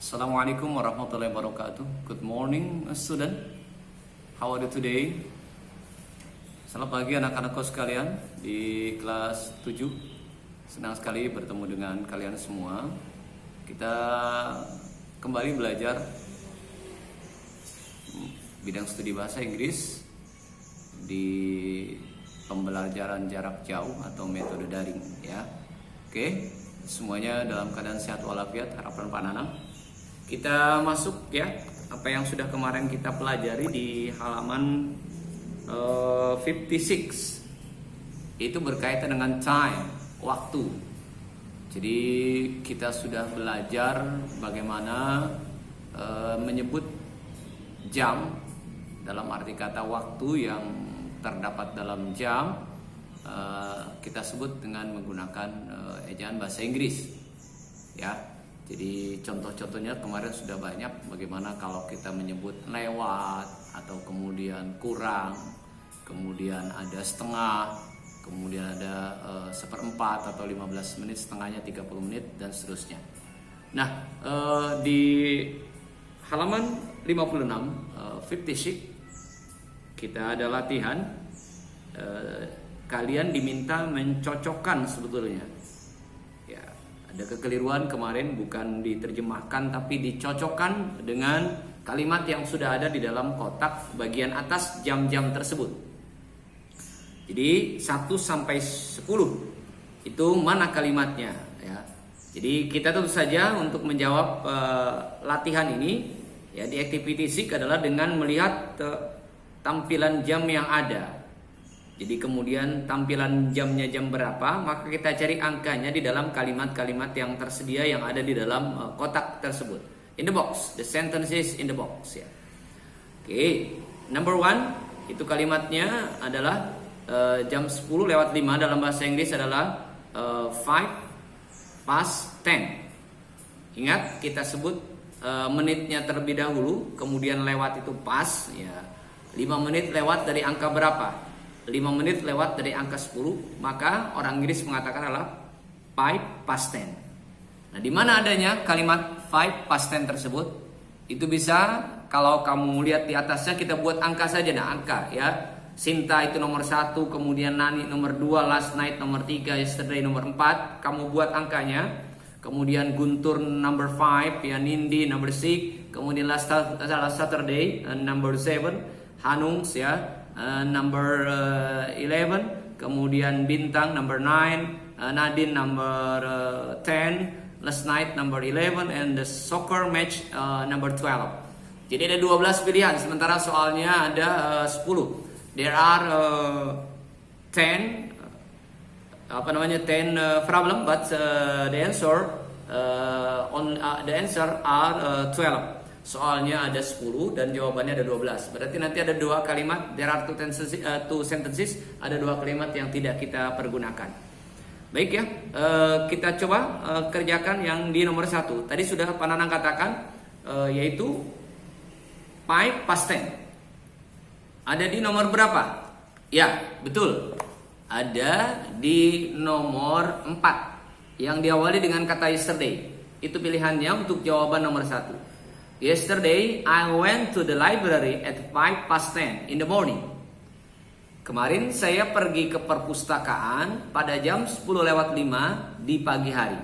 Assalamualaikum warahmatullahi wabarakatuh. Good morning, student. How are you today? Selamat pagi anak-anakku sekalian di kelas 7. Senang sekali bertemu dengan kalian semua. Kita kembali belajar bidang studi bahasa Inggris di pembelajaran jarak jauh atau metode daring ya. Oke, semuanya dalam keadaan sehat walafiat, harapan Pak Nanang. Kita masuk ya, apa yang sudah kemarin kita pelajari di halaman 56. Itu berkaitan dengan time, waktu. Jadi kita sudah belajar bagaimana menyebut jam dalam arti kata waktu yang terdapat dalam jam. Kita sebut dengan menggunakan ejaan bahasa Inggris ya. Jadi contoh-contohnya kemarin sudah banyak, bagaimana kalau kita menyebut lewat atau kemudian kurang, kemudian ada setengah, kemudian ada seperempat atau 15 menit, setengahnya 30 menit dan seterusnya. Nah, di halaman 56 56 kita ada latihan. Kalian diminta mencocokkan sebetulnya ya, ada kekeliruan kemarin, bukan diterjemahkan tapi dicocokkan dengan kalimat yang sudah ada di dalam kotak bagian atas jam-jam tersebut. Jadi 1 sampai 10 itu mana kalimatnya ya. Jadi kita tentu saja untuk menjawab latihan ini ya, di activity sheet adalah dengan melihat tampilan jam yang ada. Jadi kemudian tampilan jamnya jam berapa, maka kita cari angkanya di dalam kalimat-kalimat yang tersedia yang ada di dalam kotak tersebut. In the box, the sentences in the box ya. Oke, number 1 itu kalimatnya adalah jam 10 lewat 5 dalam bahasa Inggris adalah 5 past 10. Ingat, kita sebut menitnya terlebih dahulu, kemudian lewat itu past ya. 5 menit lewat dari angka berapa? 5 menit lewat dari angka 10, maka orang Inggris mengatakan adalah 5 past 10. Nah, di mana adanya kalimat 5 past 10 tersebut? Itu bisa kalau kamu lihat di atasnya kita buat angka saja, nah angka ya. Sinta itu nomor 1, kemudian Nani nomor 2, last night nomor 3, yesterday nomor 4, kamu buat angkanya. Kemudian Guntur number 5, ya Nindi number 6, kemudian last Saturday number 7, Hanungs ya number 11, kemudian Bintang number 9, Nadine number 10, last night number 11, and the soccer match number 12. Jadi ada 12 pilihan, sementara soalnya ada 10. There are 10 problem, but the answer are 12. Soalnya ada 10 dan jawabannya ada 12. Berarti nanti ada 2 kalimat, there are 2 sentences, ada 2 kalimat yang tidak kita pergunakan. Baik ya, kita coba kerjakan yang di nomor 1. Tadi sudah Pak Nanang katakan, yaitu 5 past 10. Ada di nomor berapa? Ya, betul. Ada di nomor 4 yang diawali dengan kata yesterday. Itu pilihannya untuk jawaban nomor 1. Yesterday, I went to the library at 5 past 10 in the morning. Kemarin saya pergi ke perpustakaan pada jam 10 lewat 5 di pagi hari.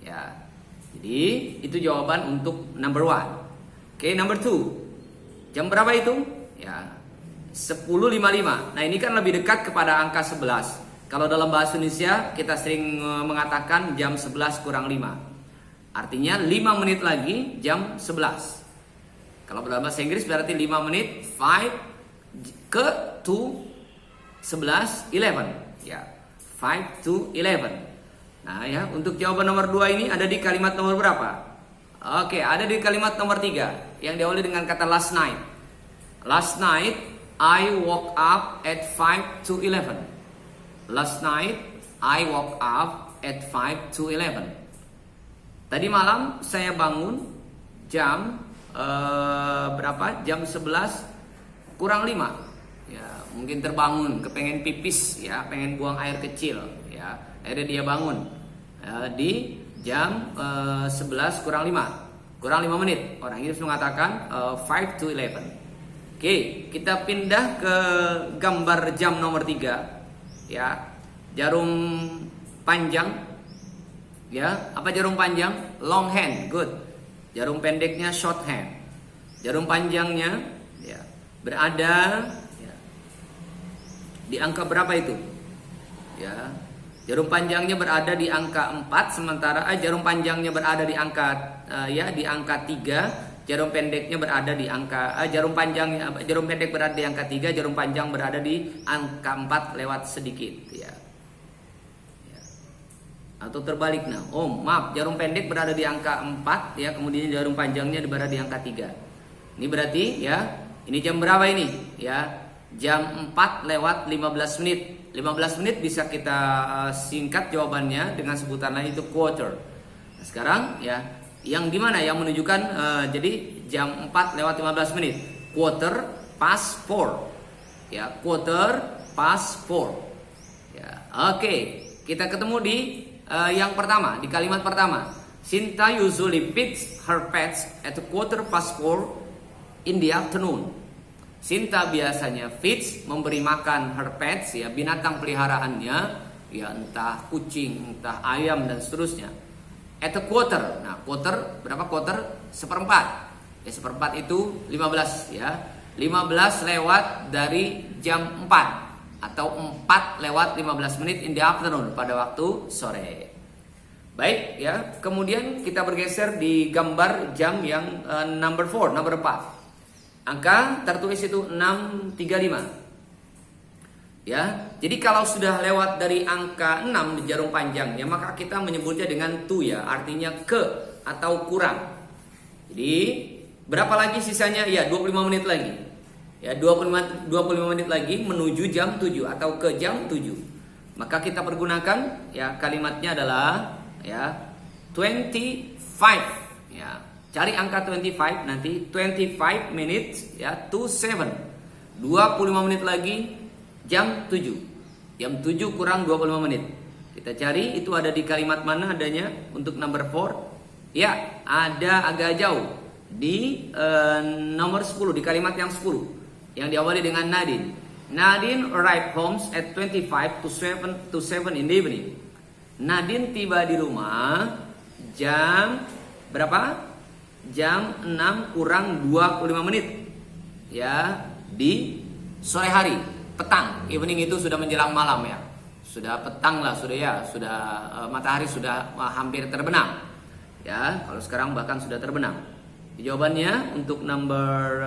Ya, jadi itu jawaban untuk number 1. Oke, number 2. Jam berapa itu? Ya, 10.55. Nah, ini kan lebih dekat kepada angka 11. Kalau dalam bahasa Indonesia kita sering mengatakan jam 11 kurang 5. Artinya 5 menit lagi jam 11. Kalau dalam bahasa Inggris berarti 5 menit 5 ke to 11 11 ya. 5 to 11. Nah ya, untuk jawaban nomor 2 ini ada di kalimat nomor berapa? Oke, ada di kalimat nomor 3 yang diawali dengan kata last night. Last night I woke up at 5 to 11. Last night I woke up at 5 to 11. Tadi malam saya bangun jam berapa? Jam 11 kurang 5. Ya, mungkin terbangun, kepengen pipis ya, pengen buang air kecil ya. Akhirnya dia bangun di jam 11 kurang 5. kurang 5 menit. Orang Inggris mengatakan 5 to 11. Oke, kita pindah ke gambar jam nomor 3. Ya, jarum panjang. Ya, apa jarum panjang? Long hand, good. Jarum pendeknya short hand. Jarum panjangnya ya, berada ya, di angka berapa itu? Ya, jarum panjangnya berada di angka 4, sementara jarum panjangnya berada di angka di angka 3, jarum pendeknya berada di angka jarum pendek berada di angka 3, jarum panjang berada di angka 4 lewat sedikit ya. Ya. Atau terbalik maaf, jarum pendek berada di angka 4 ya, kemudian jarum panjangnya berada di angka 3. Ini berarti ya, ini jam berapa ini? Ya, jam 4 lewat 15 menit. 15 menit bisa kita singkat jawabannya dengan sebutan lain itu quarter. Nah, sekarang ya, yang di mana yang menunjukkan jadi jam 4 lewat 15 menit. Quarter past 4. Ya, quarter past 4. Ya, oke. Kita ketemu di yang pertama, di kalimat pertama. Sinta usually feeds her pets at a quarter past 4 in the afternoon. Sinta biasanya feeds, memberi makan her pets ya, binatang peliharaannya ya, entah kucing, entah ayam dan seterusnya. At a quarter. Nah, quarter berapa quarter? Seperempat. Ya, seperempat itu 15 ya. 15 lewat dari jam 4 atau 4 lewat 15 menit in the afternoon, pada waktu sore. Baik ya, kemudian kita bergeser di gambar jam yang number 4. Angka tertulis itu 635. Ya, jadi kalau sudah lewat dari angka 6 di jarum panjangnya, maka kita menyebutnya dengan to ya, artinya ke atau kurang. Jadi berapa lagi sisanya? Ya, 25 menit lagi. Ya, 25 menit lagi menuju jam 7 atau ke jam 7. Maka kita pergunakan ya, kalimatnya adalah ya 25 ya. Cari angka 25 nanti, 25 minutes ya to 7. 25 menit lagi jam 7. Jam 7 kurang 25 menit. Kita cari itu ada di kalimat mana adanya untuk number 4? Ya, ada agak jauh di nomor 10, di kalimat yang 10 yang diawali dengan Nadine. Nadine arrived home at 25 to 7 in the evening. Nadine tiba di rumah jam berapa? Jam 6 kurang 25 menit ya, di sore hari, petang. Evening itu sudah menjelang malam ya, sudah petang lah, sudah ya, sudah matahari sudah hampir terbenam ya. Kalau sekarang bahkan sudah terbenam. Jawabannya untuk number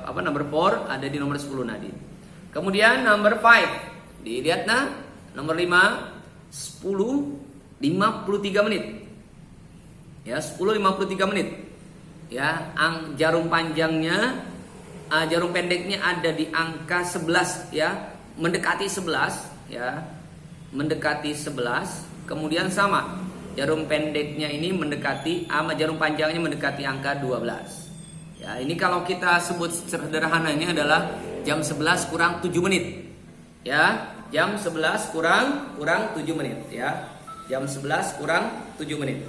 4 ada di nomor 10 Nadine. Kemudian number 5 dilihat nomor 5 10:53 menit ya, 10:53 menit. Ya, jarum panjangnya, jarum pendeknya ada di angka 11 ya, mendekati 11 ya, mendekati 11. Kemudian sama, jarum pendeknya ini mendekati, jarum panjangnya mendekati angka 12. Ya, ini kalau kita sebut sederhananya adalah jam 11 kurang 7 menit. Ya, jam 11 kurang 7 menit ya. Jam 11 kurang 7 menit.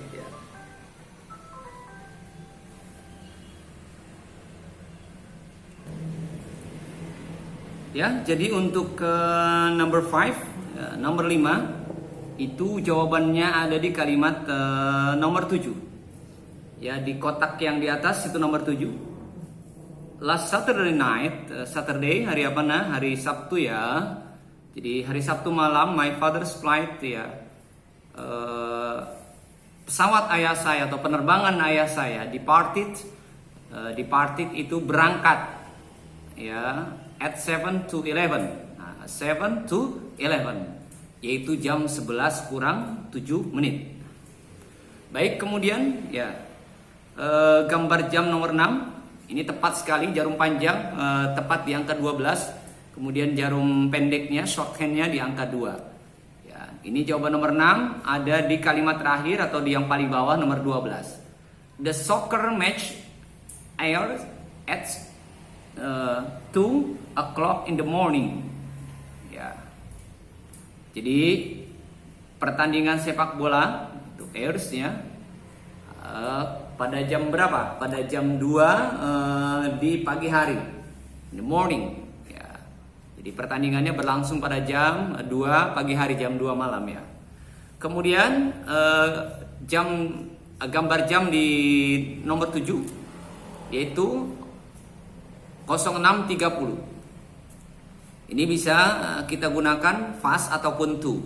Ya, jadi untuk number 5, nomor 5 itu jawabannya ada di kalimat nomor 7. Ya, di kotak yang di atas itu nomor 7. Last Saturday night, Saturday hari apa Hari Sabtu ya. Jadi hari Sabtu malam my father's flight ya. Pesawat ayah saya atau penerbangan ayah saya departed itu berangkat ya, at 7 to 11. Nah, 7 to 11 yaitu jam 11 kurang 7 menit. Baik, kemudian ya gambar jam nomor 6. Ini tepat sekali, jarum panjang tepat di angka 12. Kemudian jarum pendeknya, shorthandnya di angka 2. Ya, ini jawaban nomor 6 ada di kalimat terakhir atau di yang paling bawah nomor 12. The soccer match airs at 2 o'clock in the morning. Ya. Jadi pertandingan sepak bola itu airs ya, pada jam berapa? Pada jam 2 di pagi hari, in the morning. Ya. Jadi pertandingannya berlangsung pada jam 2 pagi hari, jam 2 malam ya. Kemudian gambar jam di nomor 7 yaitu 06.30. Ini bisa kita gunakan fast ataupun to.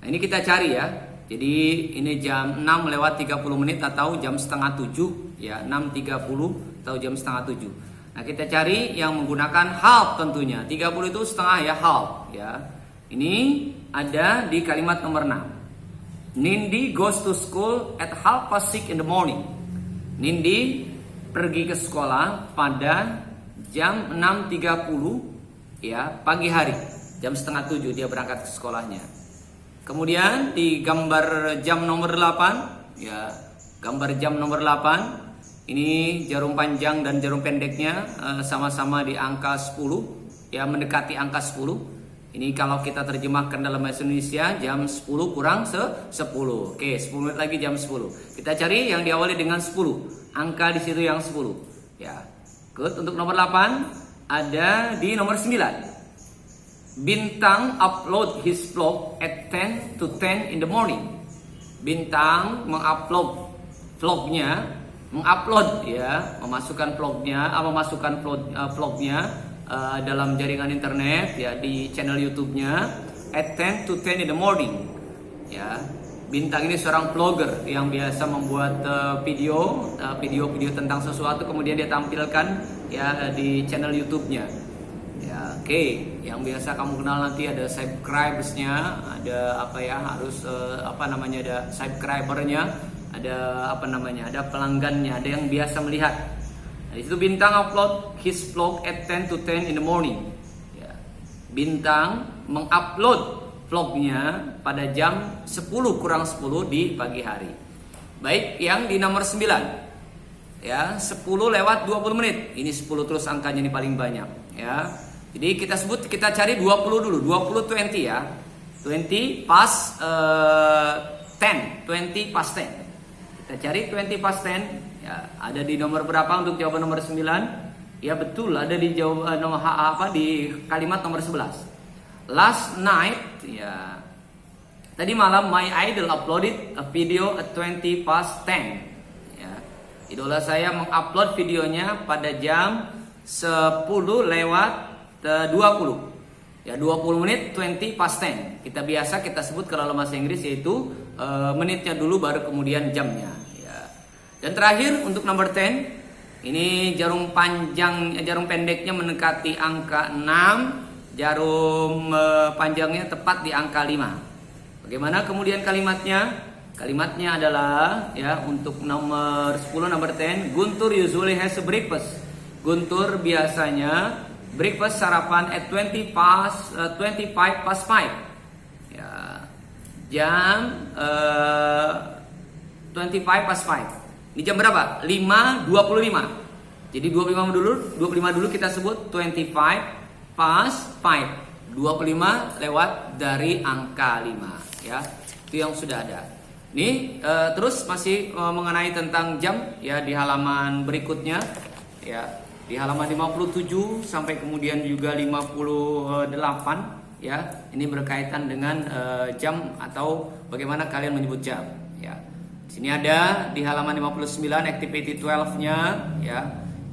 Nah, ini kita cari ya. Jadi ini jam 6:30 atau jam setengah 7 ya, 6.30 atau jam setengah 7. Nah, kita cari yang menggunakan half tentunya. 30 itu setengah ya, half ya. Ini ada di kalimat nomor 6. Nindi goes to school at 6:30 in the morning. Nindi pergi ke sekolah pada jam 6.30 ya, pagi hari. Jam setengah 7 dia berangkat ke sekolahnya. Kemudian di gambar jam nomor 8 ya, gambar jam nomor 8 ini jarum panjang dan jarum pendeknya sama-sama di angka 10 ya, mendekati angka 10. Ini kalau kita terjemahkan dalam bahasa Indonesia jam 10 kurang 10. Oke, 10 menit lagi jam 10. Kita cari yang diawali dengan 10. Angka di situ yang 10 ya. Good. Untuk nomor 8 ada di nomor 9. Bintang upload his vlog at 10 to 10 in the morning. Bintang mengupload vlognya, mengupload ya, memasukkan vlognya, vlognya dalam jaringan internet ya, di channel YouTube-nya at 10 to 10 in the morning. Ya, Bintang ini seorang vlogger yang biasa membuat video tentang sesuatu, kemudian dia tampilkan ya di channel YouTube-nya. Ya, oke. Yang biasa kamu kenal nanti ada subscribers-nya, ada harus ada subscriber-nya, ada ada pelanggannya, ada yang biasa melihat. Nah, di situ Bintang upload his vlog at 10 to 10 in the morning. Ya. Bintang mengupload vlognya pada jam 10 kurang 10 di pagi hari. Baik, yang di nomor 9. Ya, 10 lewat 20 menit. Ini 10 terus angkanya ini paling banyak, ya. Jadi kita cari 20 dulu. 20 ya. 20 past 10. 20 past 10. Kita cari 20 past 10. Ya, ada di nomor berapa untuk jawaban nomor 9? Ya betul, ada di di kalimat nomor 11. Last night ya. Tadi malam my idol uploaded a video at 20 past 10. Ya. Idola saya mengupload videonya pada jam 10 lewat 20. Ya, 20 menit 20 past 10. Kita sebut kalau dalam bahasa Inggris yaitu menitnya dulu baru kemudian jamnya. Dan terakhir untuk nomor 10, ini jarum pendeknya mendekati angka 6, jarum panjangnya tepat di angka 5. Bagaimana kemudian kalimatnya? Kalimatnya adalah ya, untuk nomor 10, nomor 10, Guntur usually has a breakfast. Guntur biasanya breakfast sarapan at 25 past 5. Ya, jam 25 past 5. Ini jam berapa? 5.25. Jadi 25 dulu kita sebut 25 past 5. 25 lewat dari angka 5 ya. Itu yang sudah ada. Ini terus masih mengenai tentang jam ya, di halaman berikutnya ya. Di halaman 57 sampai kemudian juga 58 ya. Ini berkaitan dengan jam atau bagaimana kalian menyebut jam ya. Sini ada di halaman 59 activity 12-nya ya.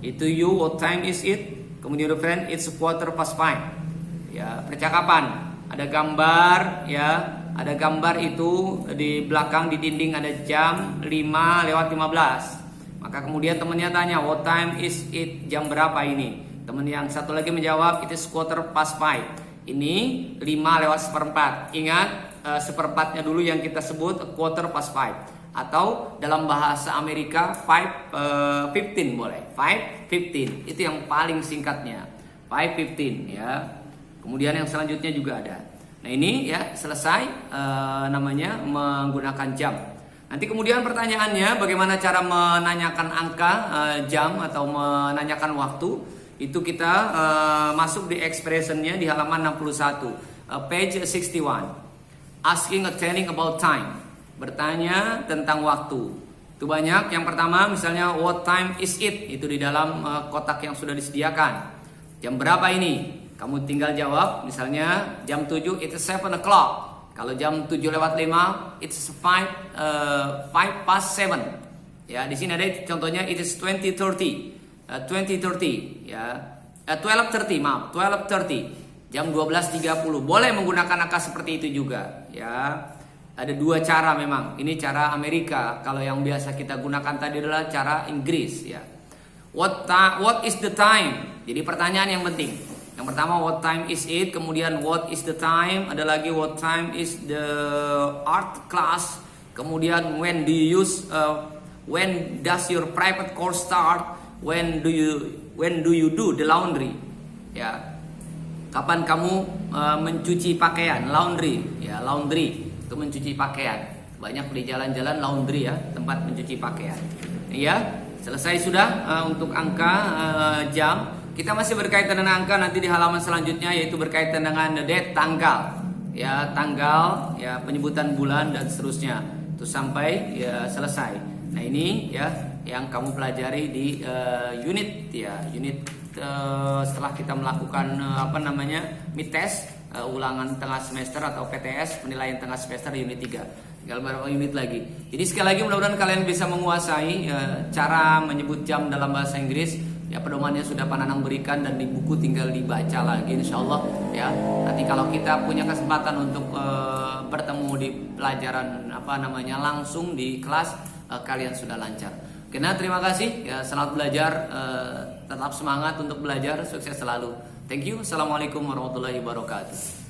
Itu you, what time is it? Kemudian friend, it's 4 past 5. Ya, percakapan. Ada gambar ya. Ada gambar itu di belakang di dinding ada jam 5:15. Maka kemudian temannya tanya, what time is it? Jam berapa ini? Teman yang satu lagi menjawab, it is 4 past 5. Ini 5:04. Ingat, seperempatnya dulu yang kita sebut 4 past 5. Atau dalam bahasa Amerika 5:15 boleh. 5:15 itu yang paling singkatnya. 5:15 ya. Kemudian yang selanjutnya juga ada. Nah, ini ya selesai namanya menggunakan jam. Nanti kemudian pertanyaannya bagaimana cara menanyakan angka jam atau menanyakan waktu. Itu kita masuk di expressionnya di halaman 61, page 61. Asking or telling about time. Bertanya tentang waktu. Itu banyak. Yang pertama misalnya what time is it? Itu di dalam kotak yang sudah disediakan. Jam berapa ini? Kamu tinggal jawab. Misalnya jam 7 it's 7 o'clock. Kalau jam 7:05 it's 5 past 7. Ya, di sini ada contohnya it is 20:30. 20:30 ya. 12:30 maaf, 12:30. Jam 12:30. Boleh menggunakan angka seperti itu juga, ya. Ada dua cara memang. Ini cara Amerika. Kalau yang biasa kita gunakan tadi adalah cara Inggris, ya. What is the time? Jadi pertanyaan yang penting. Yang pertama what time is it, kemudian what is the time, ada lagi what time is the art class, kemudian when do you use when does your private course start, when do you do the laundry, ya. Kapan kamu mencuci pakaian, laundry, ya, laundry itu mencuci pakaian. Banyak di jalan-jalan laundry, ya, tempat mencuci pakaian. Ya, selesai sudah untuk angka jam. Kita masih berkaitan dengan angka nanti di halaman selanjutnya, yaitu berkaitan dengan date, tanggal, ya, tanggal, ya, penyebutan bulan dan seterusnya. Itu sampai ya selesai. Nah, ini ya yang kamu pelajari di unit, ya, unit setelah kita melakukan mid test, ulangan tengah semester atau PTS, penilaian tengah semester di unit 3. Tinggal beberapa unit lagi. Jadi sekali lagi mudah-mudahan kalian bisa menguasai cara menyebut jam dalam bahasa Inggris. Ya, pedomannya sudah Pak Nanang berikan dan di buku tinggal dibaca lagi, insya Allah, ya. Nanti kalau kita punya kesempatan untuk bertemu di pelajaran langsung di kelas, kalian sudah lancar. Oke, nah, terima kasih, ya, selamat belajar, tetap semangat untuk belajar, sukses selalu. Thank you. Assalamualaikum warahmatullahi wabarakatuh.